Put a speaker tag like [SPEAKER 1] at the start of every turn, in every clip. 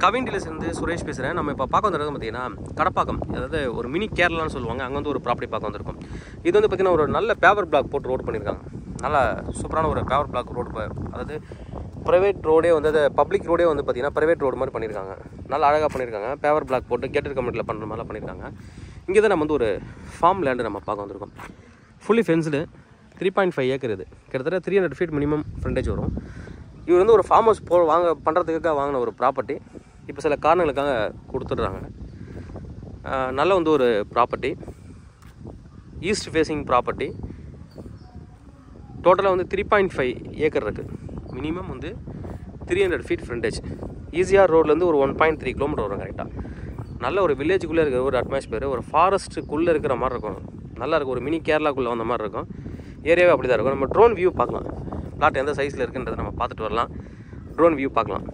[SPEAKER 1] கவின் டீலர்ஸ்லேருந்து சுரேஷ் பேசுகிறேன். நம்ம இப்போ பார்க்க வந்திருக்கோம் பார்த்தீங்கன்னா கடப்பாக்கம், அதாவது ஒரு மினி கேரளான்னு சொல்லுவாங்க. அங்கே வந்து ஒரு ப்ராப்பர்ட்டி பார்க்க வந்திருக்கும். இது வந்து பார்த்திங்கன்னா ஒரு நல்ல பேவர் பிளாக் போட்டு ரோடு பண்ணியிருக்காங்க. நல்லா சூப்பரான ஒரு பேவர் பிளாக் ரோடு, அதாவது ப்ரைவேட் ரோடே வந்து அது பப்ளிக் ரோடே வந்து பார்த்திங்கன்னா ப்ரைவேட் ரோடு மாதிரி பண்ணியிருக்காங்க. நல்லா அழகாக பண்ணியிருக்காங்க. பேவர் பிளாக் போட்டு கேட்டட் கம்யூனிட்டியில் பண்ணுற மாதிரிலாம் பண்ணியிருக்காங்க. இங்கே தான் நம்ம வந்து ஒரு ஃபார்ம் லேண்டு நம்ம பார்க்க வந்திருக்கோம். Fully fenced 3.5 acre. இது கிட்டத்தட்ட 300 ஃபீட் மினிமம் ஃப்ரண்டேஜ் வரும். இவர் வந்து ஒரு ஃபார்ம் ஹவுஸ் பண்ணுறதுக்காக வாங்கின ஒரு ப்ராப்பர்ட்டி இப்போ சில காரணங்களுக்காக கொடுத்துட்றாங்க. நல்ல வந்து ஒரு ப்ராப்பர்ட்டி, ஈஸ்ட் ஃபேஸிங் ப்ராப்பர்ட்டி. டோட்டலாக வந்து 3.5 ஏக்கர் இருக்குது. மினிமம் வந்து 300 ஃபீட் ஃப்ரண்டேஜ். ஈஸியாக ரோட்லேருந்து ஒரு 1.3 கிலோமீட்டர் வரும் கரெக்டாக. நல்ல ஒரு வில்லேஜுக்குள்ளே இருக்கிற ஒரு அட்மாஸ்பியர், ஒரு ஃபாரஸ்ட்டுக்குள்ளே இருக்கிற மாதிரி இருக்கும். நல்லா இருக்கும். ஒரு மினி கேரளாக்குள்ளே வந்த மாதிரி இருக்கும். ஏரியாவே அப்படி தான் இருக்கும். நம்ம ட்ரோன் வியூ பார்க்கலாம். பிளாட் எந்த சைஸில் இருக்குன்றதை நம்ம பார்த்துட்டு வரலாம். ட்ரோன் வியூ பார்க்கலாம்.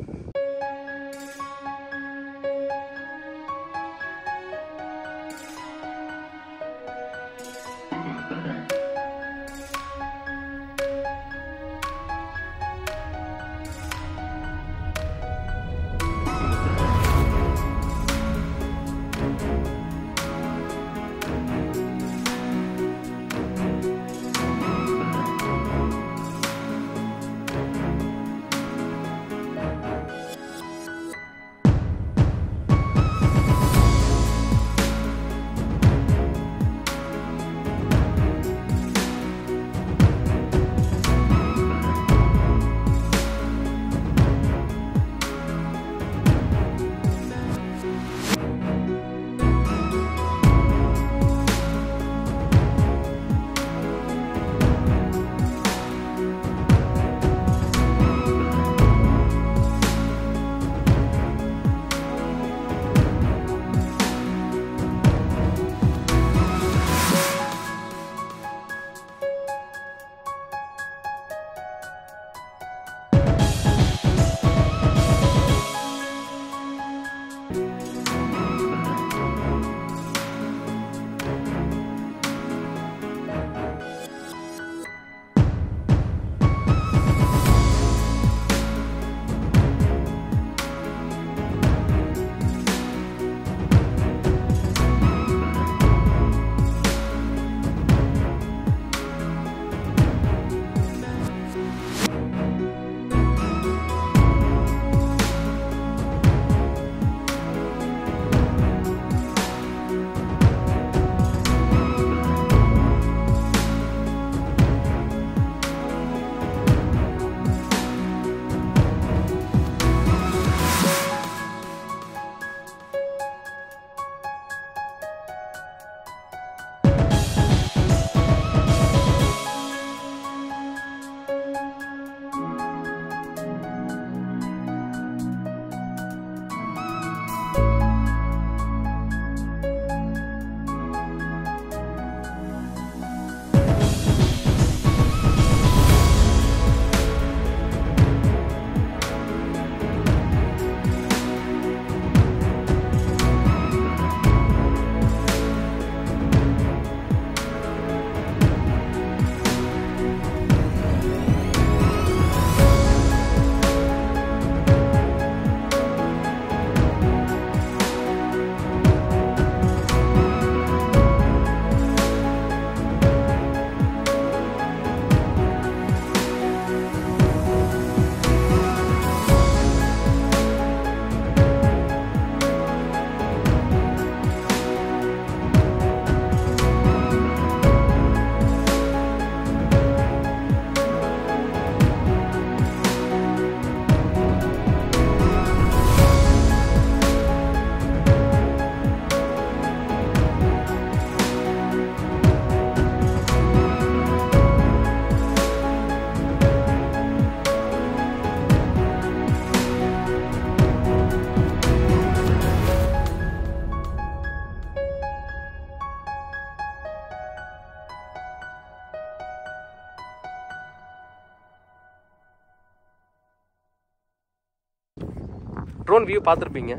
[SPEAKER 1] ட்ரோன் வியூ பார்த்துருப்பீங்க.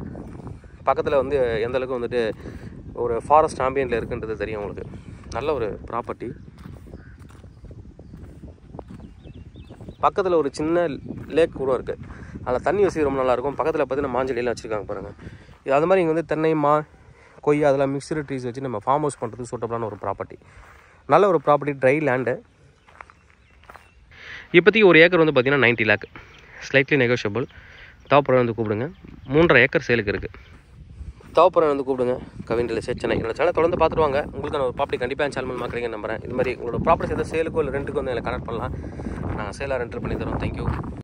[SPEAKER 1] பக்கத்தில் வந்து எந்த அளவுக்கு வந்துட்டு ஒரு ஃபாரஸ்ட் ஆம்பியன்ட்டில் இருக்குன்றது தெரியும் உங்களுக்கு. நல்ல ஒரு ப்ராப்பர்ட்டி. பக்கத்தில் ஒரு சின்ன லேக் கூட இருக்குது. அதில் தண்ணி வசதி ரொம்ப நல்லாயிருக்கும். பக்கத்தில் பார்த்தீங்கன்னா மாஞ்செடியெல்லாம் வச்சுருக்காங்க பாருங்கள். இது அது மாதிரி இங்கே வந்து தென்னை, கொய்யா அதெல்லாம் மிக்சடு ட்ரீஸ் வச்சு நம்ம ஃபார்ம் ஹவுஸ் பண்ணுறது சூட்டபிளான ஒரு ப்ராப்பர்ட்டி. நல்ல ஒரு ப்ராப்பர்ட்டி, ட்ரை லேண்டு. இப்போதைக்கு ஒரு ஏக்கர் வந்து பார்த்திங்கன்னா 90 lakh, ஸ்லைட்லி நெகோஷியபிள். தேவைப்படுற வந்து கூப்பிடுங்க. 3.5 ஏக்கர் சேலுக்கு இருக்குது. தேவைப்படுற வந்து கூப்பிடுங்க. Kavin real estate Chennai. என்னோட சேனல் தொடர்ந்து பார்த்துட்டு வாங்க. உங்களுக்கு நான் ஒரு ப்ராப்பர்ட்டி கண்டிப்பாக சேனல் மூலமாக கிடைக்கும் நம்புறேன். இது மாதிரி உங்களோட ப்ராப்பர்ட்டி எதாவது சேலுக்கோ இல்லை ரெண்ட்டுக்கோ வந்து எனக்கு கனெக்ட் பண்ணலாம். நாங்கள் சேலாக ரெண்டர் பண்ணி தரோம். தேங்க்யூ.